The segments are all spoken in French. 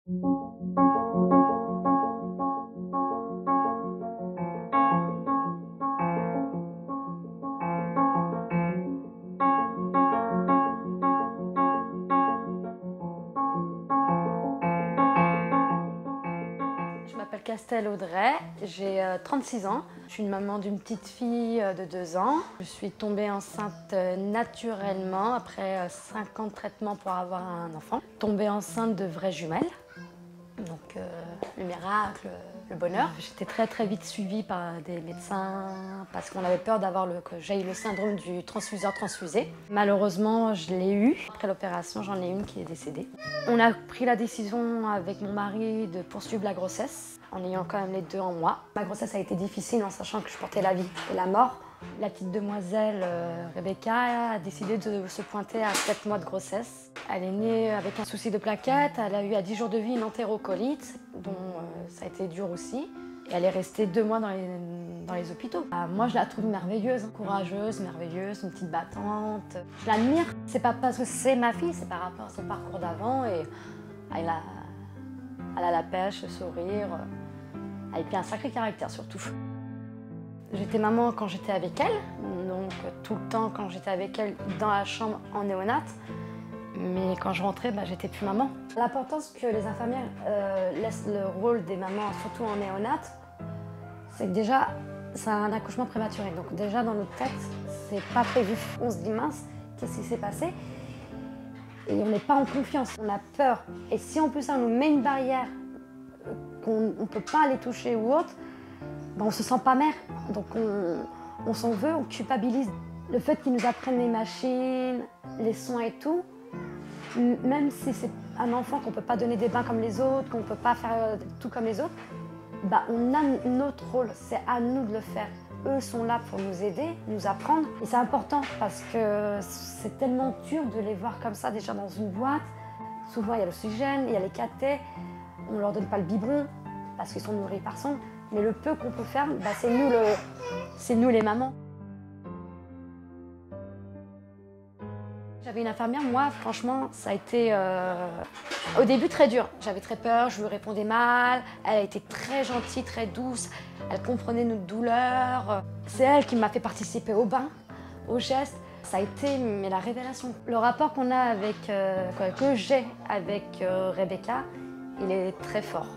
Je m'appelle Castel Audrey, j'ai 36 ans. Je suis une maman d'une petite fille de 2 ans. Je suis tombée enceinte naturellement après 5 ans de traitement pour avoir un enfant. Tombée enceinte de vraies jumelles. Donc le miracle, le bonheur. J'étais très vite suivie par des médecins parce qu'on avait peur que j'aie le syndrome du transfuseur transfusé. Malheureusement, je l'ai eu. Après l'opération, j'en ai une qui est décédée. On a pris la décision avec mon mari de poursuivre la grossesse en ayant quand même les 2 en moi. Ma grossesse a été difficile en sachant que je portais la vie et la mort. La petite demoiselle Rebecca a décidé de se pointer à 7 mois de grossesse. Elle est née avec un souci de plaquettes, elle a eu à 10 jours de vie une entérocolite, dont ça a été dur aussi. Et elle est restée 2 mois dans les hôpitaux. Moi, je la trouve merveilleuse, courageuse, merveilleuse, une petite battante. Je l'admire. C'est pas parce que c'est ma fille, c'est par rapport à son parcours d'avant. Et elle a la pêche, le sourire. Et puis un sacré caractère surtout. J'étais maman quand j'étais avec elle, donc tout le temps quand j'étais avec elle dans la chambre en néonate. Mais quand je rentrais, j'étais plus maman. L'importance que les infirmières laissent le rôle des mamans, surtout en néonate, c'est que déjà, c'est un accouchement prématuré. Donc déjà dans notre tête, c'est pas prévu. On se dit mince, qu'est-ce qui s'est passé? Et on n'est pas en confiance, on a peur. Et si en plus ça nous met une barrière, qu'on ne peut pas les toucher ou autre, on se sent pas mère. Donc on s'en veut, on culpabilise. Le fait qu'ils nous apprennent les machines, les soins et tout, même si c'est un enfant qu'on ne peut pas donner des bains comme les autres, qu'on ne peut pas faire tout comme les autres, on a notre rôle, c'est à nous de le faire. Eux sont là pour nous aider, nous apprendre. Et c'est important parce que c'est tellement dur de les voir comme ça déjà dans une boîte. Souvent il y a l'oxygène, il y a les catets, on ne leur donne pas le biberon parce qu'ils sont nourris par sonde. Mais le peu qu'on peut faire, c'est nous les mamans. J'avais une infirmière, moi, franchement, ça a été au début très dur. J'avais très peur, je lui répondais mal. Elle a été très gentille, très douce. Elle comprenait notre douleur. C'est elle qui m'a fait participer au bain, aux gestes. Ça a été la révélation. Le rapport qu'on a que j'ai avec Rebecca, il est très fort.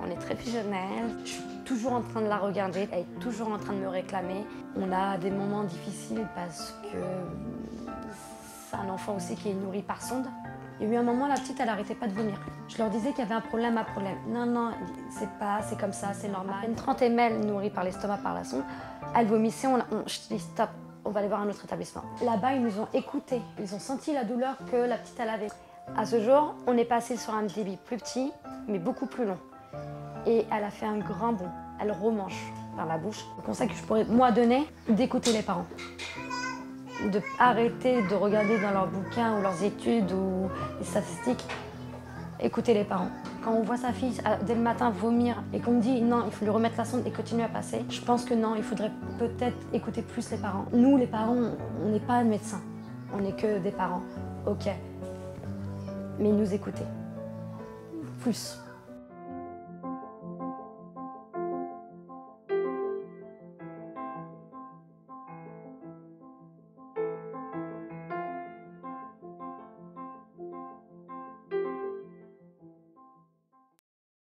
On est très fusionnels. Je suis toujours en train de la regarder. Elle est toujours en train de me réclamer. On a des moments difficiles parce que c'est un enfant aussi qui est nourri par sonde. Il y a eu un moment, la petite, elle n'arrêtait pas de vomir. Je leur disais qu'il y avait un problème à problème. Non, c'est comme ça, c'est normal. Une 30 ml nourrie par l'estomac, par la sonde. Elle vomissait, je dis stop, on va aller voir un autre établissement. Là-bas, ils nous ont écoutés. Ils ont senti la douleur que la petite, elle avait. À ce jour, on est passé sur un débit plus petit, mais beaucoup plus long. Et elle a fait un grand bond. Elle remange par la bouche. Le conseil que je pourrais, moi, donner, d'écouter les parents. De arrêter de regarder dans leurs bouquins ou leurs études ou les statistiques. Écouter les parents. Quand on voit sa fille dès le matin vomir et qu'on me dit non, il faut lui remettre la sonde et continuer à passer, je pense que non, il faudrait peut-être écouter plus les parents. Nous, les parents, on n'est pas médecins. On n'est que des parents. Ok. Mais nous écouter. Plus.